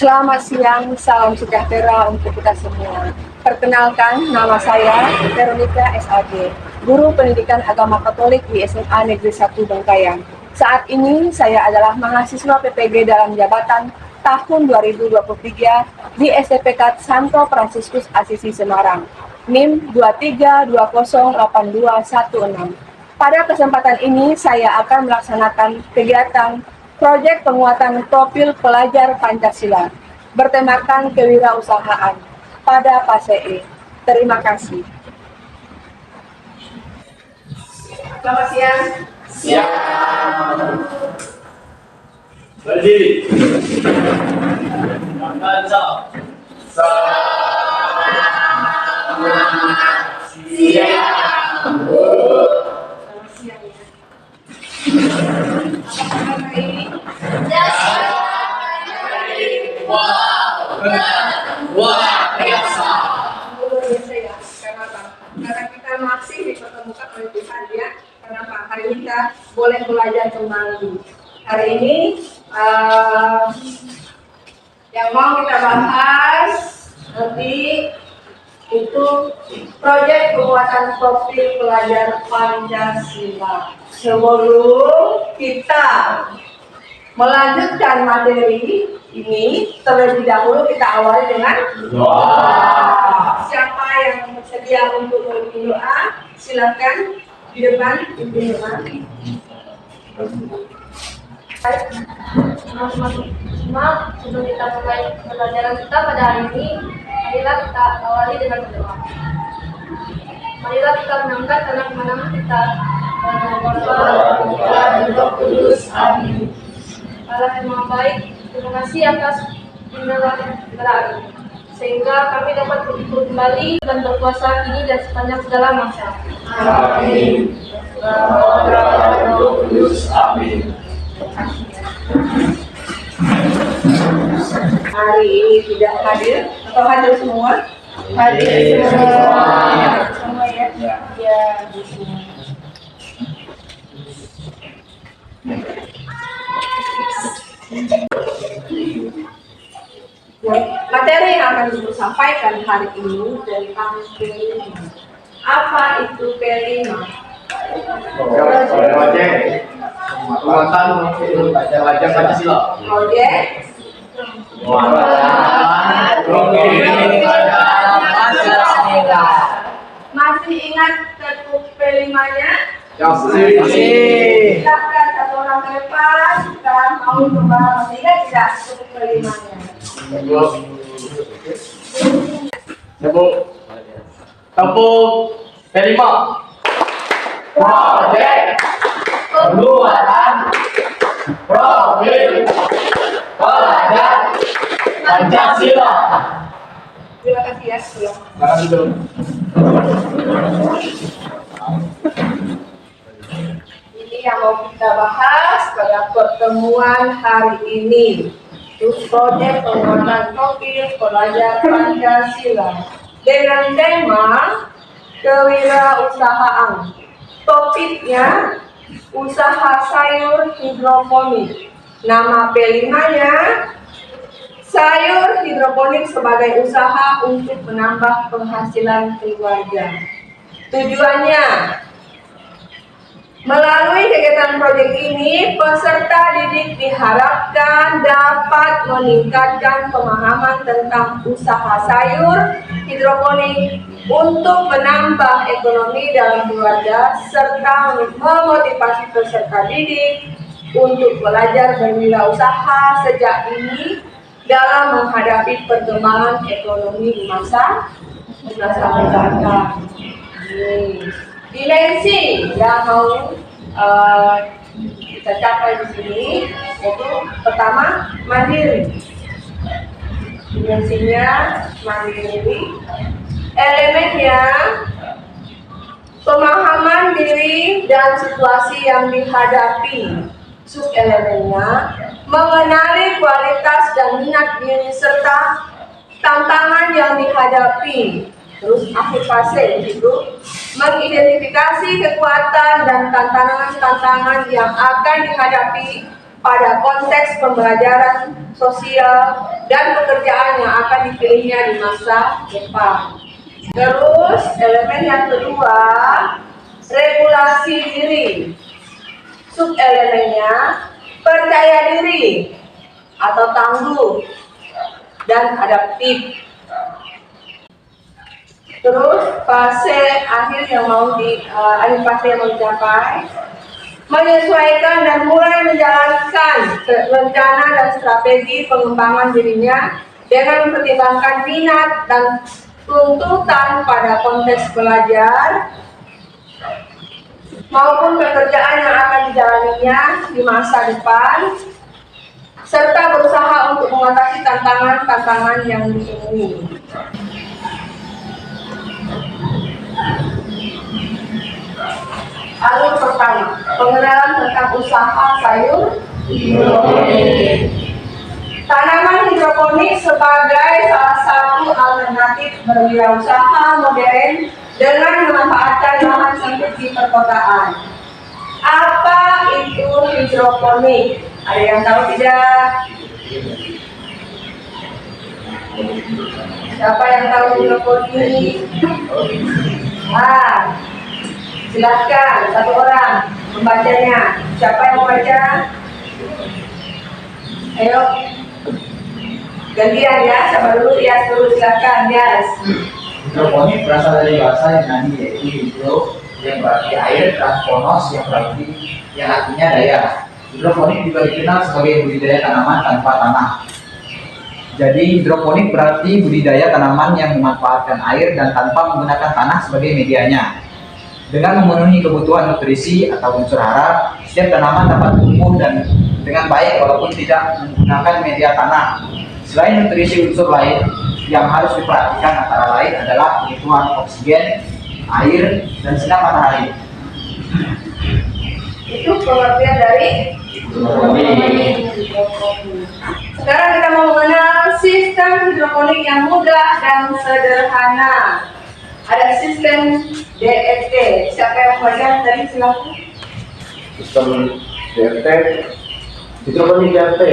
Selamat siang, salam sejahtera untuk kita semua. Perkenalkan, nama saya Veronica SAG, Guru Pendidikan Agama Katolik di SMA Negeri 1 Bengkayang. Saat ini saya adalah mahasiswa PPG dalam jabatan tahun 2023 di STPK Santo Fransiskus Asisi Semarang, NIM 23208216. Pada kesempatan ini saya akan melaksanakan kegiatan proyek penguatan profil pelajar Pancasila bertemakan kewirausahaan pada PASEI. Terima kasih. Selamat siang. Siang. Berdiri. Makan siang. Siang. Luar biasa ya. Karena kita masih dipertemukan oleh Tuhan ya. Kenapa? Hari ini kita boleh belajar kembali. Hari ini yang mau kita bahas nanti itu proyek penguatan profil pelajar Pancasila. Sebelum kita melanjutkan materi ini, terlebih dahulu kita awali dengan doa. Siapa yang bersedia untuk memimpin doa, silakan di depan pimpin doa. Maaf, sebelum kita mulai pembelajaran kita pada hari ini, marilah kita awali dengan berdoa. Marilah kita mengangkat tangan kemenangan kita. Amin. Allah yang Maha Baik, terima kasih atas bimbingan berarti, sehingga kami dapat berkumpul kembali dan berpuasa kini dan sepanjang segala masa. Amin. Amin. Hari ini tidak hadir atau hadir semua? Hadir semua. Semua ya? Ya. Materi yang akan disampaikan hari ini tentang P5. Apa itu P5? Proyek penguatan pelajar Pancasila. Proyek Penguatan profil pelajar Pancasila. Masih ingat tertutup P5-nya? Silakan satu orang ke depan. Kita mau coba ingat tidak tertutup P5-nya? Tepuk P5. Proyek penguatan profil pelajar Pancasila. Terima kasih ya. Ini yang mau kita bahas pada pertemuan hari ini. Itu proyek penguatan profil pelajar Pancasila dengan tema kewirausahaan. Topiknya usaha sayur hidroponik. Nama P5-nya sayur hidroponik sebagai usaha untuk menambah penghasilan keluarga. Tujuannya, melalui kegiatan proyek ini, peserta didik diharapkan dapat meningkatkan pemahaman tentang usaha sayur hidroponik untuk menambah ekonomi dalam keluarga serta memotivasi peserta didik untuk belajar berwirausaha sejak dini dalam menghadapi perkembangan ekonomi di masa mendatang. Dimensi yang mau kita capai di sini yaitu pertama mandiri. Dimensinya mandiri. Elemennya pemahaman diri dan situasi yang dihadapi. Subelemennya mengenali kualitas dan minat diri serta tantangan yang dihadapi. Terus akhir fase itu mengidentifikasi kekuatan dan tantangan-tantangan yang akan dihadapi pada konteks pembelajaran sosial dan pekerjaan yang akan dipilihnya di masa depan. Terus elemen yang kedua, regulasi diri. Subelemennya percaya diri atau tangguh dan adaptif. Terus fase akhir yang akhir fase yang mau dicapai, menyesuaikan dan mulai menjalankan rencana dan strategi pengembangan dirinya dengan mempertimbangkan minat dan tuntutan pada konteks belajar maupun pekerjaan yang akan dijalaninya di masa depan, serta berusaha untuk mengatasi tantangan-tantangan yang ditemui. Alur pertama, pengenalan tentang usaha sayur hidroponik. Tanaman hidroponik sebagai salah satu alternatif berwirausaha modern dengan memanfaatkan lahan sempit di perkotaan. Apa itu hidroponik? Ada yang tahu tidak? Siapa yang tahu hidroponik? Silakan satu orang membacanya. Siapa yang membaca? Ayo, gantian ya. Siapa dulu? Yas dulu, silakan. Yas. Hidroponik berasal dari bahasa Yunani yaitu hidro yang berarti air dan ponos yang artinya daya. Hidroponik juga dikenal sebagai budidaya tanaman tanpa tanah. Jadi hidroponik berarti budidaya tanaman yang memanfaatkan air dan tanpa menggunakan tanah sebagai medianya. Dengan memenuhi kebutuhan nutrisi atau unsur hara, setiap tanaman dapat tumbuh dan dengan baik walaupun tidak menggunakan media tanah. Selain nutrisi unsur lain yang harus diperhatikan antara lain adalah kebutuhan oksigen, air, dan sinar matahari. Itu pengertian dari hidroponik. Sekarang kita mau mengenal sistem hidroponik yang mudah dan sederhana. Ada sistem DFT. Siapa yang membaca tadi silakan. Sistem DFT, hidroponik DFT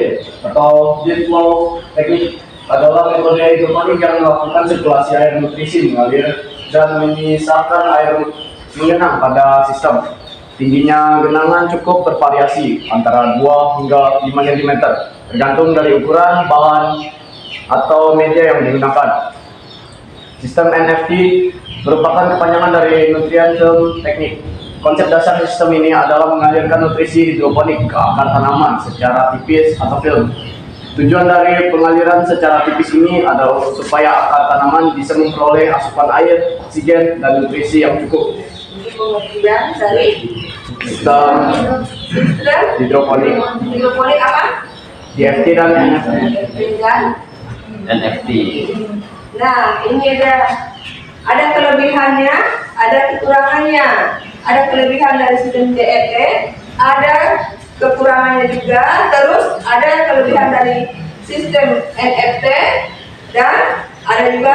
atau Ditmo teknik adalah metode hidroponik yang melakukan sirkulasi air nutrisi mengalir dan menyisakan air mengenang pada sistem. Tingginya genangan cukup bervariasi antara 2 hingga 5 cm, tergantung dari ukuran bahan atau media yang digunakan. Sistem NFT merupakan kepanjangan dari nutrient teknik. Konsep dasar sistem ini adalah mengalirkan nutrisi hidroponik ke akar tanaman secara tipis atau film. Tujuan dari pengaliran secara tipis ini adalah supaya akar tanaman bisa memperoleh asupan air, oksigen, dan nutrisi yang cukup. Ini pengertian dari Sistem hidroponik, hidroponik apa? DFT dan NFT. Dan NFT. nah, ini ada kelebihannya, ada kekurangannya. Ada kelebihan dari sistem DFT, ada kekurangannya juga. Terus ada kelebihan dari sistem NFT dan ada juga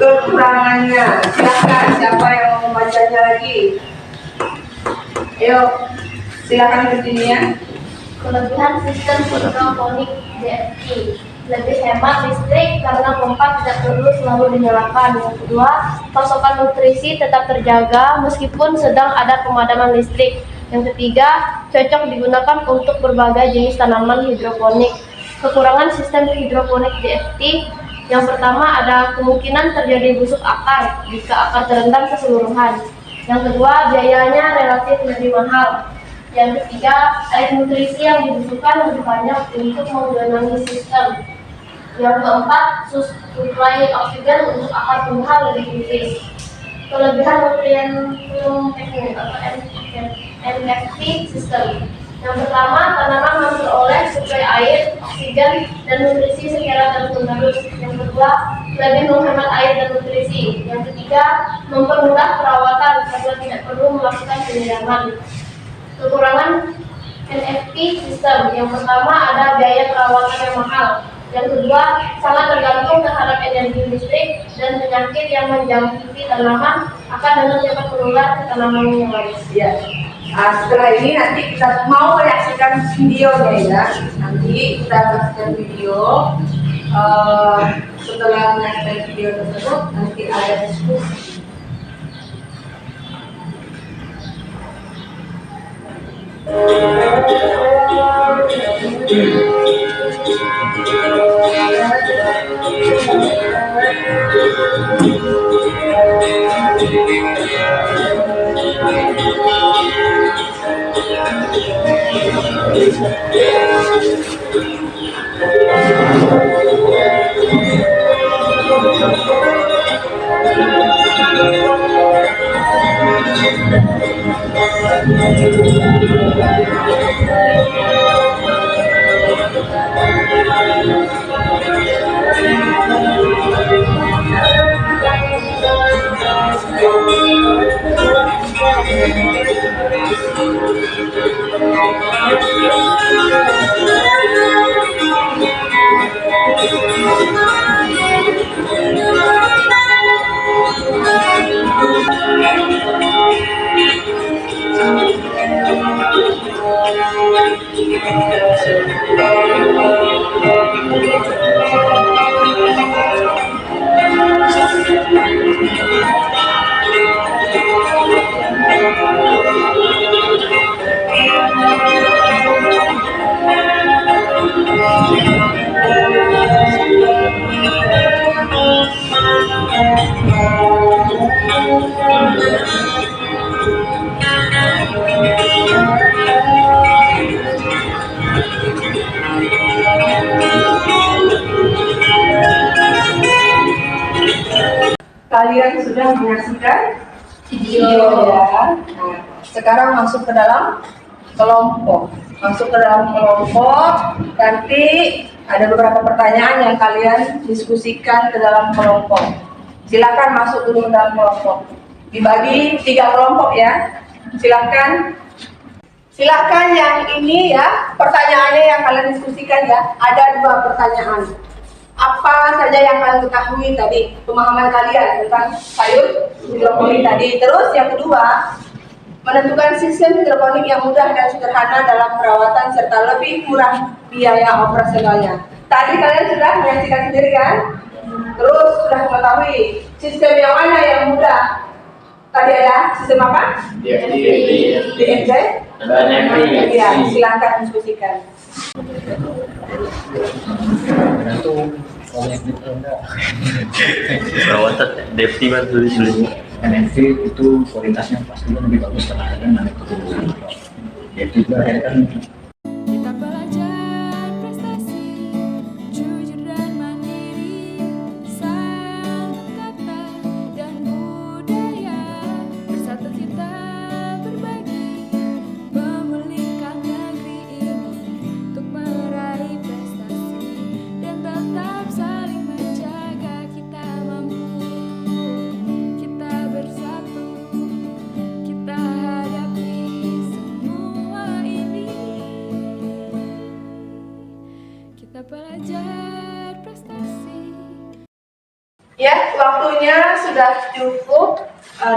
kekurangannya. Silakan siapa yang mau membacanya lagi? Ayo, silakan ke sini ya. Kelebihan sistem hidroponik DFT: lebih hemat listrik karena pompa tidak perlu selalu dinyalakan. Yang kedua, pasokan nutrisi tetap terjaga meskipun sedang ada pemadaman listrik. Yang ketiga, cocok digunakan untuk berbagai jenis tanaman hidroponik. Kekurangan sistem hidroponik DFT: yang pertama, ada kemungkinan terjadi busuk akar jika akar terendam keseluruhan. Yang kedua, biayanya relatif lebih mahal. Yang ketiga, air nutrisi yang dibutuhkan lebih banyak untuk menggenangi sistem. Yang keempat, suplai oksigen untuk akar tumbuhan lebih tipis. Kelebihan nutrient teknik atau NFT sistem: yang pertama, tanaman memperoleh suplai air, oksigen, dan nutrisi secara terus-menerus. Yang kedua, lebih menghemat air dan nutrisi. Yang ketiga, mempermudah perawatan karena tidak perlu melakukan penyiraman. Kekurangan NFT sistem: yang pertama, ada biaya perawatan yang mahal. Yang kedua, sangat tergantung terhadap energi listrik dan penyakit yang menjangkiti tanaman akan dengan cepat menular ke tanaman yang lain. Ya. Setelah ini nanti kita mau menyaksikan videonya ya. Nanti kita saksikan video. Setelah menyaksikan video tersebut nanti ada diskusi. Kalian sudah menyaksikan video ya. Nah, sekarang masuk ke dalam kelompok. Masuk ke dalam kelompok. Nanti ada beberapa pertanyaan yang kalian diskusikan ke dalam kelompok. Silakan masuk dulu ke dalam kelompok. Dibagi 3 kelompok ya. Silakan. Silakan yang ini ya. Pertanyaannya yang kalian diskusikan ya. Ada 2 pertanyaan. Apa saja yang kalian ketahui tadi, pemahaman kalian tentang sayur hidroponik tadi. Terus yang kedua, menentukan sistem hidroponik yang mudah dan sederhana dalam perawatan serta lebih murah biaya operasionalnya. Tadi kalian sudah menyaksikan sendiri kan? Terus sudah mengetahui sistem yang mana yang mudah. Tadi ada sistem apa? DFT. Ya, silakan diskusikan. Perawatan DFT kan tulis-tulisnya. NFT itu kualitasnya pasti lebih bagus karena ada namanya keturunan. DFT juga kan Kita belajar prestasi, jujur dan mandiri, sayang kata dan budaya, bersatu kita berbagi, memulihkan negeri ini untuk meraih prestasi dan tetap saling menjaga. Kita mampu, kita bersatu, kita hadapi semua ini. Kita belajar prestasi. Ya, waktunya sudah cukup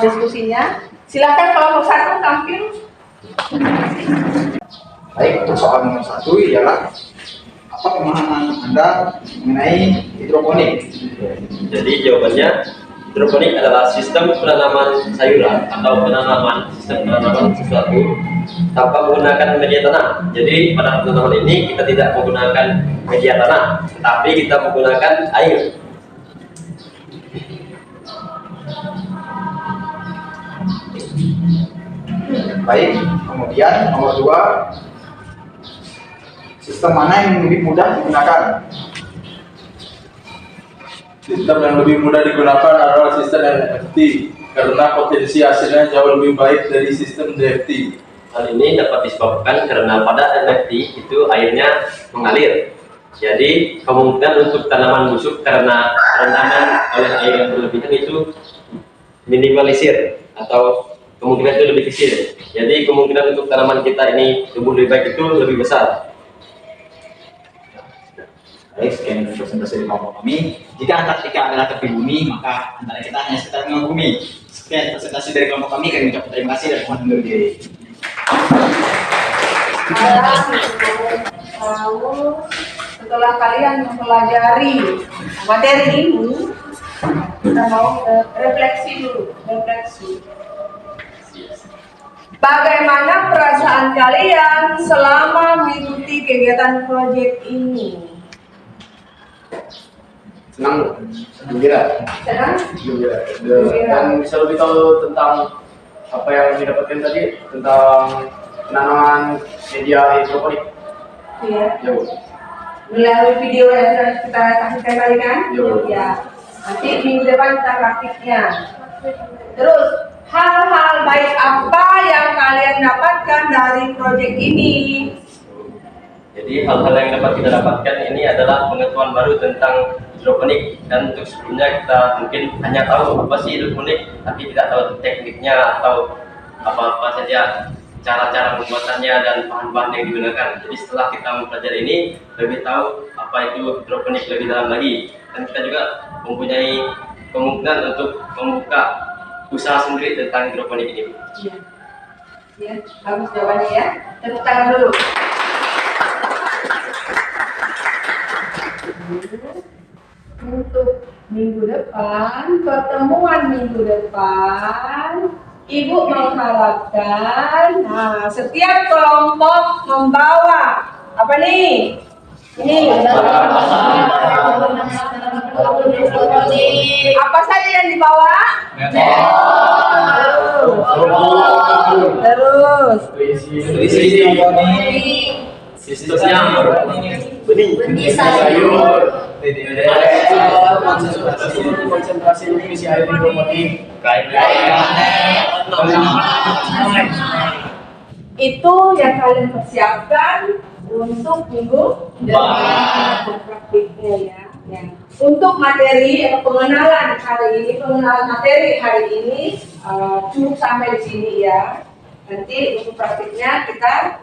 diskusinya. Silakan kelompok 1 tampil. Baik, untuk soal nomor 1 ialah apa pemahaman Anda mengenai hidroponik? Jadi jawabannya hidroponik adalah sistem penanaman sayuran atau sistem penanaman sesuatu tanpa menggunakan media tanah. Jadi pada penanaman ini kita tidak menggunakan media tanah, tetapi kita menggunakan air. Baik, kemudian nomor 2, sistem mana yang lebih mudah digunakan? Sistem yang lebih mudah digunakan adalah sistem NFT karena potensi hasilnya jauh lebih baik dari sistem DFT. Hal ini dapat disebabkan karena pada NFT itu airnya mengalir. Jadi kemungkinan untuk tanaman busuk karena rendaman oleh air yang berlebihan itu minimalisir atau kemungkinan itu lebih kecil. Jadi kemungkinan untuk tanaman kita ini tumbuh lebih baik itu lebih besar. baik. Sekian presentasi dari kelompok kami. Jika Antartika adalah tepi bumi, maka antara kita hanya sekitar dengan bumi. Sekian presentasi dari kelompok kami ucapkan terima kasih dan mohon undur diri. Lalu setelah kalian mempelajari materi ini, kita mau refleksi dulu, refleksi. Bagaimana perasaan kalian selama mengikuti kegiatan proyek ini? Senang, gembira. Senang? Gembira. Dan bisa lebih tahu tentang apa yang didapatkan tadi tentang penanaman media hidroponik. Iya. Ya, Bu. Melalui video yang sudah kita kasihkan tadi kan? Iya, Bu. Ya. Nanti minggu depan kita praktiknya. Terus, hal-hal baik apa yang kalian dapatkan dari proyek ini? Jadi hal-hal yang dapat kita dapatkan ini adalah pengetahuan baru tentang hidroponik, dan untuk sebelumnya kita mungkin hanya tahu apa sih hidroponik tapi tidak tahu tekniknya atau apa-apa saja cara-cara pembuatannya dan bahan-bahan yang digunakan. Jadi setelah kita mempelajari ini lebih tahu apa itu hidroponik lebih dalam lagi, dan kita juga mempunyai kemungkinan untuk membuka usaha sendiri tentang hidroponik ini. Iya. Ya, bagus jawabannya ya. Tepuk tangan dulu. Untuk minggu depan, pertemuan minggu depan, Ibu mengharapkan setiap kelompok membawa apa nih? Ini apa saja yang dibawa? Terus Sistemnya Benih sayur. Konsentrasi mengisi air hidroponik. itu yang kalian persiapkan untuk minggu depan praktiknya ya. Ya. Untuk materi atau pengenalan hari ini, pengenalan materi hari ini cukup sampai di sini ya. Nanti untuk praktiknya kita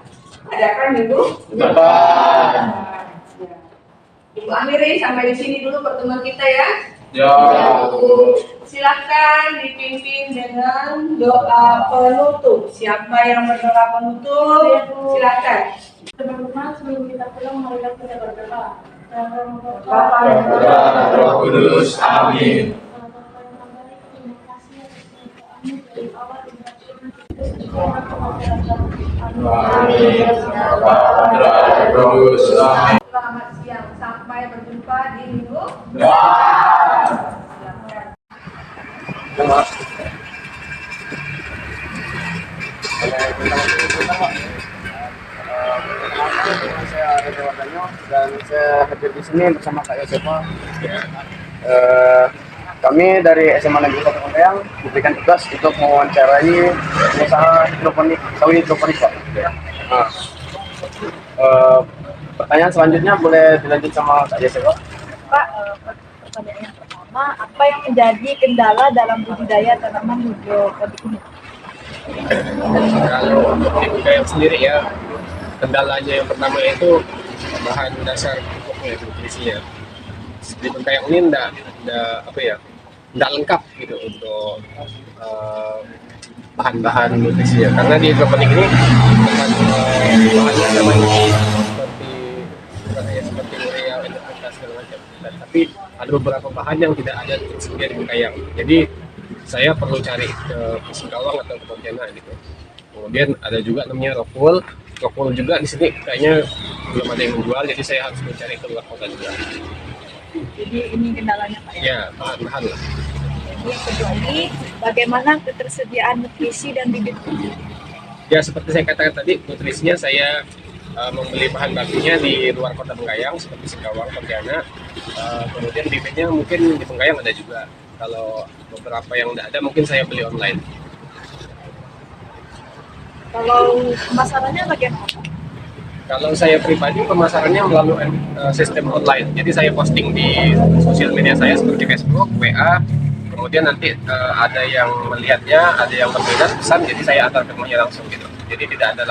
adakan minggu depan. Ya. Ibu akhiri sampai di sini dulu pertemuan kita ya. Ya. Silakan dipimpin dengan doa penutup. Siapa yang berdoa penutup? Silakan. Teman-teman, sebelum kita pulang, mari kita berdoa. Bapak yang Roh Kudus, amin. Amin. Bapak Roh Kudus, amin. Selamat siang, sampai berjumpa di minggu. Saya ada Dewardanyo dan saya hadir di sini bersama Kak Yosefa. Kami dari SMA Negeri 1 Pontiang diberikan tugas untuk mewawancarai pengusaha hidroponik, sawit hidroponik, Pak. Nah, pertanyaan selanjutnya boleh dilanjut sama Kak Yosefa. Pak, pertanyaan yang pertama, apa yang menjadi kendala dalam budidaya tanaman hidroponik ini? Kalau untuk budidaya sendiri ya, kendalanya yang pertama itu bahan dasar pupuknya, nutrisinya. Di Pontiang ini enggak lengkap gitu untuk bahan-bahan nutrisinya, karena di hidroponik ini bahannya ada banyak seperti urea, NPK segala macam. Tapi ada beberapa bahan yang tidak ada tersedia di Pontiang. Jadi saya perlu cari ke Singkawang atau ke Pontianak gitu. Kemudian ada juga namanya Rockwool. Rockwool juga di sini kayaknya belum ada yang menjual, jadi saya harus mencari ke luar kota juga. Jadi ini kendalanya Pak ya? Ya, bahan-bahan lah. Jadi yang kedua ini, bagaimana ketersediaan nutrisi dan bibit? Ya seperti saya katakan tadi, nutrisinya saya membeli bahan bakunya di luar kota Bengkayang seperti Singkawang, Pontianak. Kemudian bibitnya mungkin di Bengkayang ada juga. Kalau beberapa yang tidak ada mungkin saya beli online. Kalau pemasarannya bagaimana? Kalau saya pribadi pemasarannya melalui sistem online. Jadi saya posting di sosial media saya seperti Facebook, WA. Kemudian nanti ada yang melihatnya, ada yang berminat pesan, jadi saya antar ke rumahnya langsung gitu. Jadi tidak ada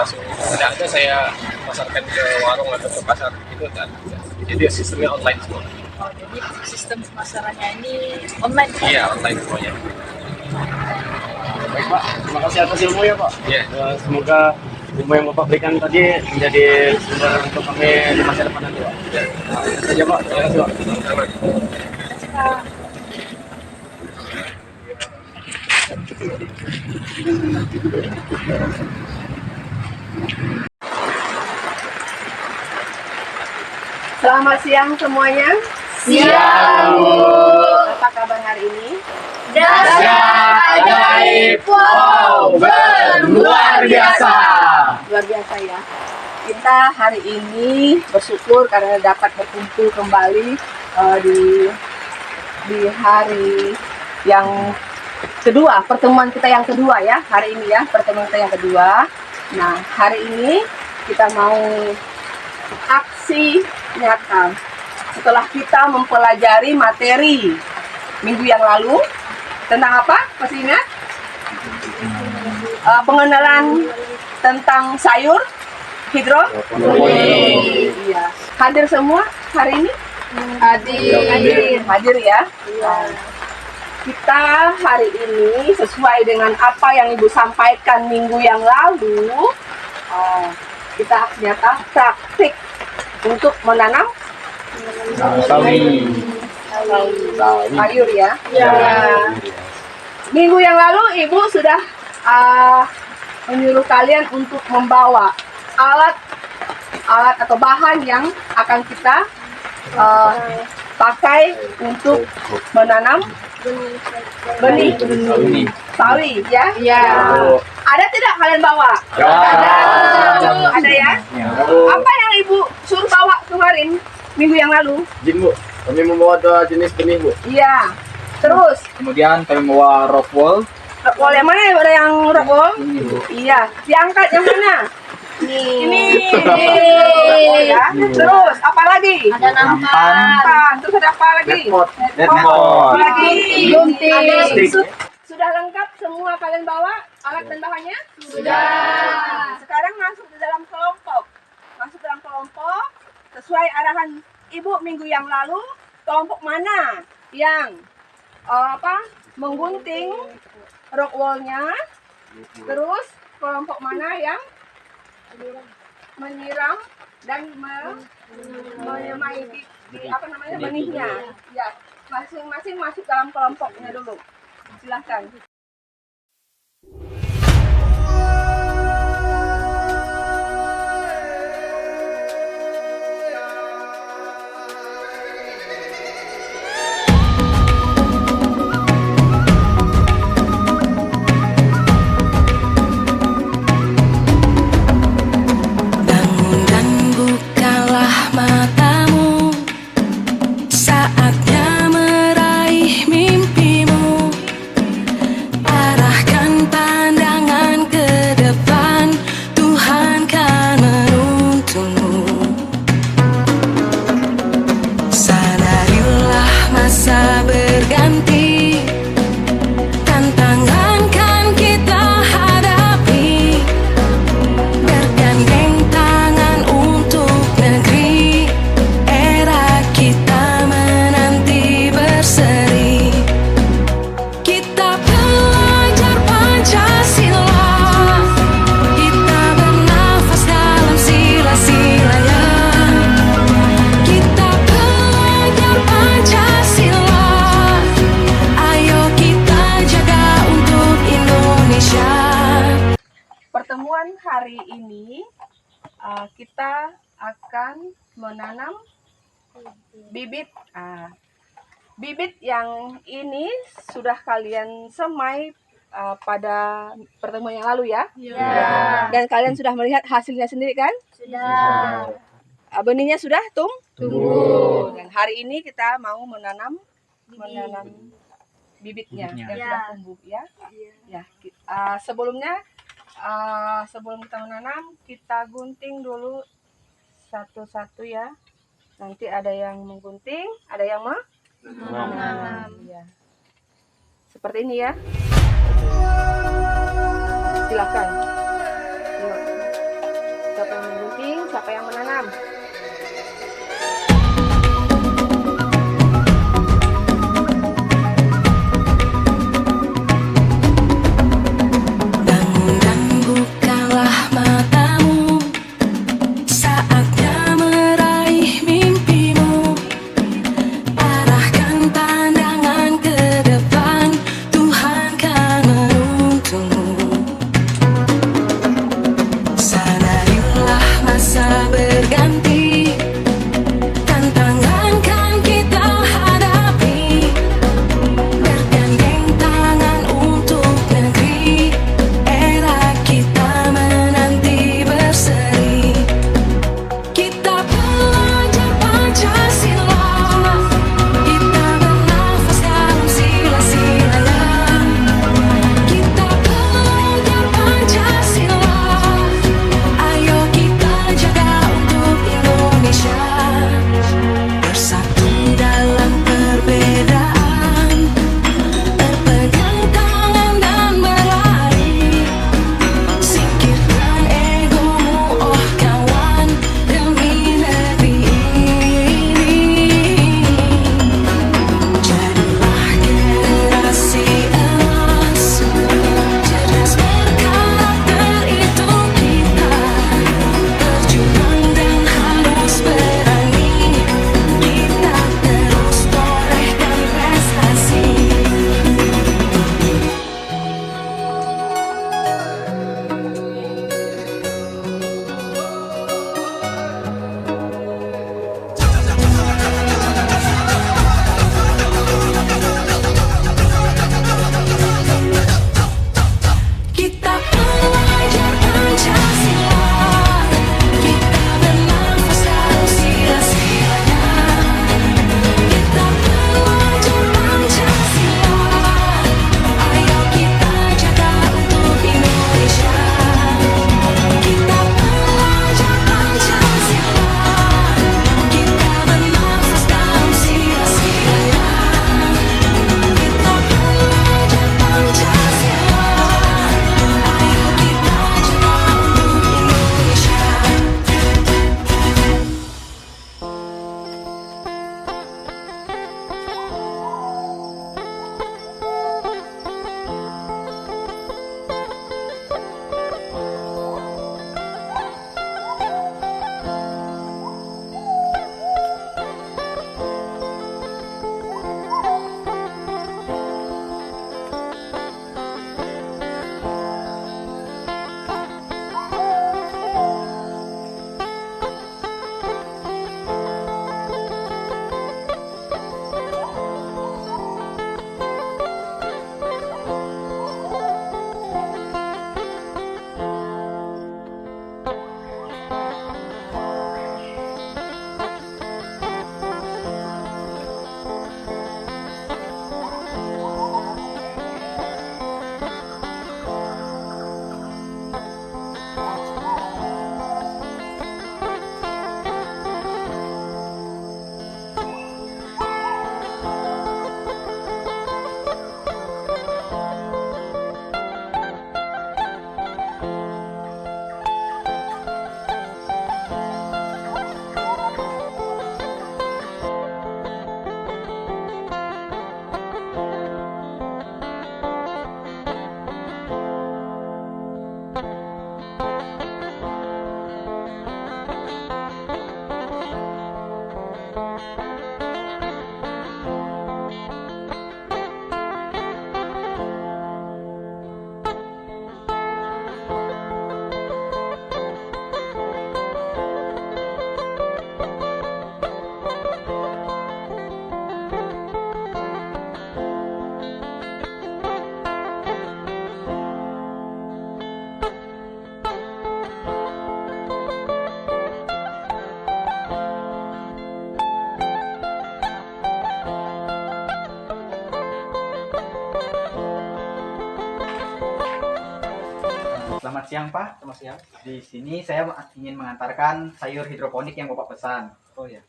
saya pasarkan ke warung atau ke pasar itu tidak ada. Jadi sistemnya online semua. Oh, jadi sistem pemasarannya ini online? Iya, online semuanya. Baik Pak, terima kasih atas ilmu ya Pak. Iya. Semoga ilmu yang Bapak berikan tadi menjadi sumber untuk kami di masa depan nanti, Pak. Nah, itu saja, Pak. Terima kasih, Pak. Selamat siang semuanya. Siang, Bu. Apa kabar hari ini? Dahsyat, ajaib, wow, luar biasa. Luar biasa ya. Kita hari ini bersyukur karena dapat berkumpul kembali di hari yang kedua, pertemuan kita yang kedua ya, hari ini ya, pertemuan kita yang kedua. Nah, hari ini kita mau aksi nyata. Setelah kita mempelajari materi minggu yang lalu tentang apa? Masih ingat? Pengenalan tentang sayur hidroponik. Iya. Hadir semua hari ini? Hadir ya. Kita hari ini sesuai dengan apa yang Ibu sampaikan minggu yang lalu, kita nyata praktik untuk menanam sayur ya. Minggu yang lalu Ibu sudah menyuruh kalian untuk membawa alat atau bahan yang akan kita pakai untuk menanam benih sawi ya. Ada tidak kalian bawa? Ada ya. Apa yang Ibu suruh bawa kemarin minggu yang lalu? Izin, Bu. Kami membawa 2 jenis benih, Bu. Iya. Terus Kemudian kami membawa rock wall. rockwool yang mana? Ada yang rockwool? Iya. Diangkat yang mana? Ini. Ya. Terus apa lagi? Ada nampan. Terus ada apa lagi? Netpot. Lagi. Gunting. Sudah lengkap semua kalian bawa alat dan bahannya? Sudah. Sekarang masuk di dalam kelompok. Masuk dalam kelompok sesuai arahan Ibu minggu yang lalu. Kelompok mana yang menggunting rockwoolnya? Terus kelompok mana yang menyiram dan menyemai benihnya? Ya, masing-masing masuk dalam kelompoknya dulu. Silahkan. Bangun dan bukalah matamu, saatnya meraih mimpimu. Arahkan pandangan ke depan, Tuhan kan menuntunmu. Sadarilah masa berganti, tantangan kan kita hadapi. Bergandeng tangan untuk negeri, era kita menanti berseri. Kita belajar Pancasila, kita bernafas dalam sila-silanya. Kita belajar Pancasila, ayo kita jaga untuk Indonesia. Pertemuan hari ini kita akan menanam bibit. Bibit yang ini sudah kalian semai pada pertemuan yang lalu ya. Dan kalian sudah melihat hasilnya sendiri kan? Sudah. Benihnya sudah tumbuh. Dan hari ini kita mau menanam bibitnya yang sudah tumbuh ya. Sebelumnya sebelum kita menanam, kita gunting dulu satu-satu ya. Nanti ada yang menggunting, ada yang menanam. Ya. Seperti ini ya. Silakan. Yuk. Siapa yang menggunting, siapa yang menanam? Bangun dan bukalah mata. Selamat siang Pak. Selamat siang. Di sini saya ingin mengantarkan sayur hidroponik yang Bapak pesan. Oh ya.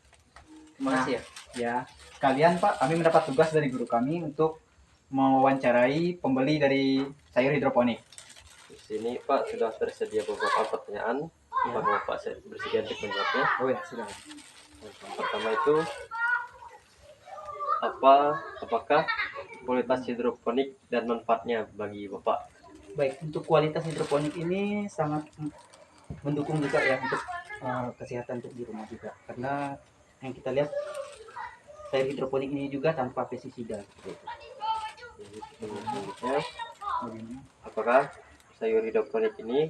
Terima kasih ya. Ya, sekalian Pak, kami mendapat tugas dari guru kami untuk mewawancarai pembeli dari sayur hidroponik. Di sini Pak sudah tersedia beberapa pertanyaan. Apakah Bapak bersedia untuk menjawabnya? Oh ya, sudah. Yang pertama itu apakah kualitas hidroponik dan manfaatnya bagi Bapak? Baik, untuk kualitas hidroponik ini sangat mendukung juga ya untuk kesehatan untuk di rumah juga. Karena yang kita lihat sayur hidroponik ini juga tanpa pestisida. Seperti itu. Selanjutnya, apakah sayur hidroponik ini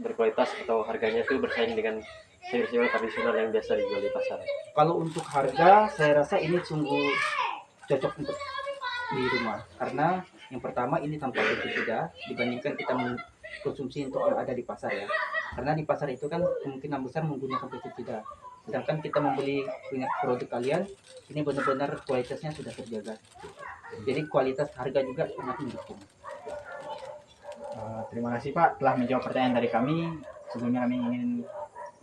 berkualitas atau harganya itu bersaing dengan sayur-sayur tradisional yang biasa dijual di pasar? Kalau untuk harga, saya rasa ini sungguh cocok untuk di rumah. Karena yang pertama ini tanpa pestisida dibandingkan kita mengkonsumsi untuk yang ada di pasar ya. Karena di pasar itu kan kemungkinan besar menggunakan pestisida. Sedangkan kita membeli produk kalian, ini benar-benar kualitasnya sudah terjaga. Jadi kualitas harga juga sangat mendukung. Terima kasih Pak telah menjawab pertanyaan dari kami. Sebelumnya kami ingin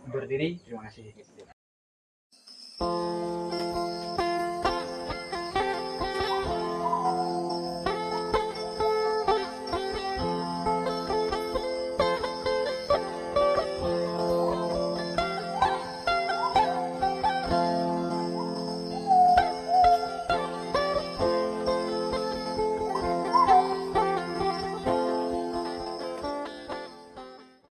berdiri. Terima kasih.